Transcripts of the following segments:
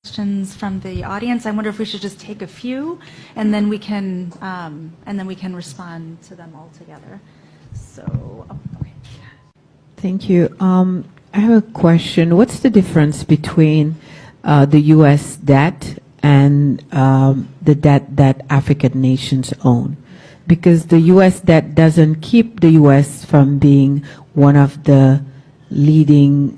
questions from the audience. I wonder if we should just take a few, and then we can respond to them all together. So, okay. Thank you. I have a question. What's the difference between the U.S. debt and the debt that African nations own? Because the U.S. debt doesn't keep the U.S. from being one of the leading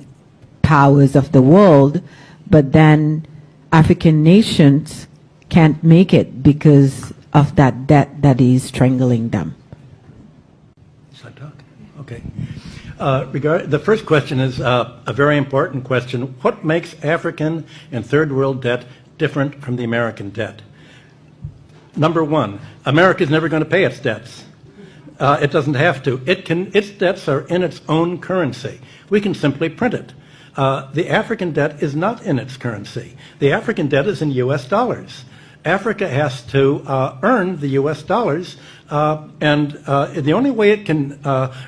powers of the world, but then African nations can't make it because of that debt that is strangling them. Should I talk? Okay. The first question is a very important question. What makes African and third world debt different from the American debt? Number one, America is never going to pay its debts. It doesn't have to. Its debts are in its own currency. We can simply print it. The African debt is not in its currency. The African debt is in U.S. dollars. Africa has to earn the U.S. dollars, and the only way it can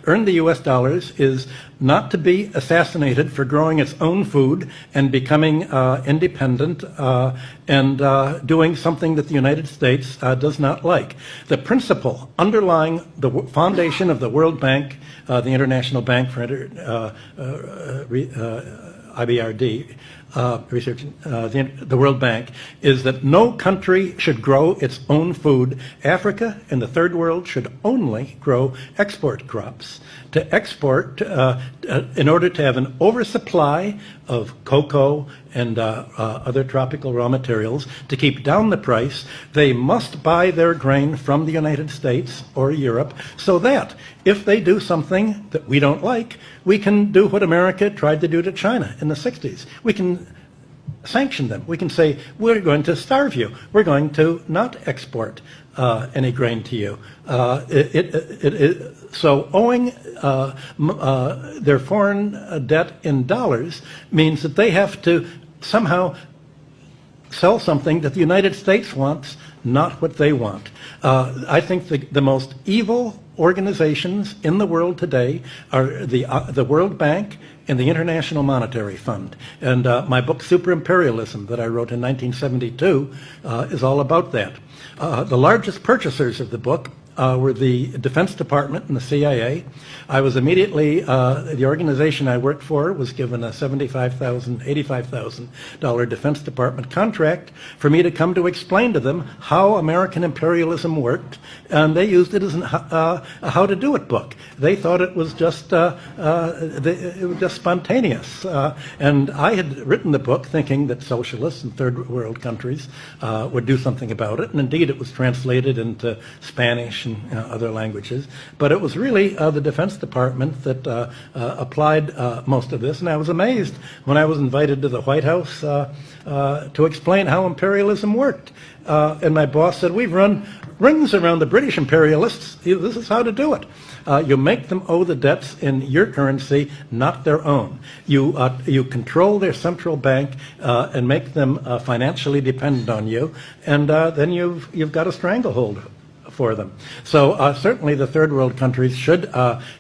earn the U.S. dollars is not to be assassinated for growing its own food and becoming independent and doing something that the United States does not like. The principle underlying the foundation of the World Bank, the International Bank for IBRD, research, the World Bank, is that no country should grow its own food. Africa and the third world should only grow export crops. To export, in order to have an oversupply of cocoa and other tropical raw materials, to keep down the price, they must buy their grain from the United States or Europe, so that if they do something that we don't like, we can do what America tried to do to China in the 60s. We can sanction them. We can say, we're going to starve you. We're going to not export any grain to you. So owing their foreign debt in dollars means that they have to somehow sell something that the United States wants, not what they want. I think the most evil organizations in the world today are the World Bank and the International Monetary Fund. And my book, Super Imperialism, that I wrote in 1972, is all about that. The largest purchasers of the book were the Defense Department and the CIA. I was immediately, the organization I worked for was given a $75,000, $85,000 Defense Department contract for me to come to explain to them how American imperialism worked, and they used it as a how to do it book. They thought it was just spontaneous, and I had written the book thinking that socialists in third world countries would do something about it, and indeed it was translated into Spanish and other languages, but it was really the Defense Department that applied most of this, and I was amazed when I was invited to the White House to explain how imperialism worked. And my boss said, we've run rings around the British imperialists. This is how to do it. You make them owe the debts in your currency, not their own. You control their central bank and make them financially dependent on you, and then you've got a stranglehold for them. So certainly the third world countries should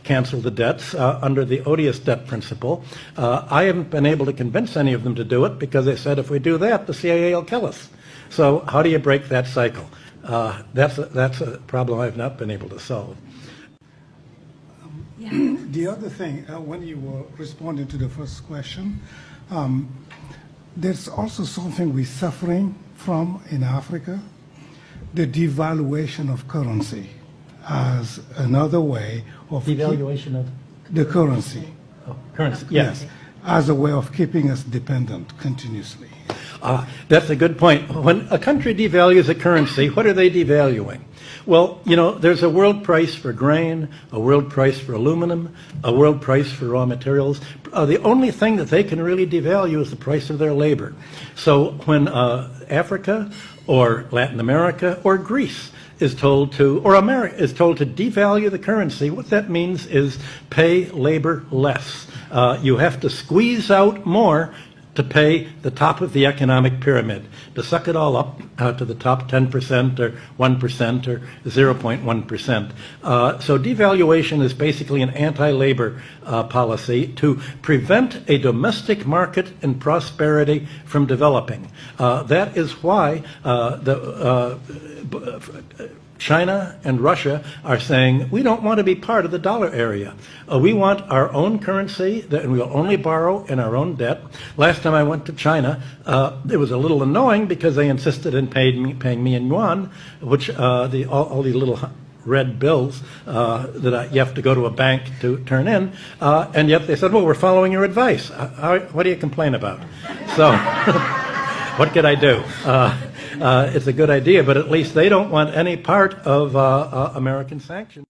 cancel the debts under the odious debt principle. I haven't been able to convince any of them to do it because they said if we do that, the CIA will kill us. So how do you break that cycle? That's a problem I've not been able to solve. The other thing, when you were responding to the first question, there's also something we're suffering from in Africa, the devaluation of currency as another way of... Devaluation of? The currency. Oh, currency, yes. As a way of keeping us dependent continuously. That's a good point. When a country devalues a currency, what are they devaluing? Well, you know, there's a world price for grain, a world price for aluminum, a world price for raw materials. The only thing that they can really devalue is the price of their labor. So when Africa or Latin America or Greece is told to, or America is told to devalue the currency, what that means is pay labor less. You have to squeeze out more to pay the top of the economic pyramid, to suck it all up to the top 10% or 1% or 0.1%. So devaluation is basically an anti-labor policy to prevent a domestic market and prosperity from developing. That is why China and Russia are saying, we don't want to be part of the dollar area. We want our own currency, and we'll only borrow in our own debt. Last time I went to China, it was a little annoying because they insisted in paying me in yuan, which all these little red bills that you have to go to a bank to turn in, and yet they said, well, we're following your advice. What do you complain about? So what could I do? It's a good idea, but at least they don't want any part of American sanctions.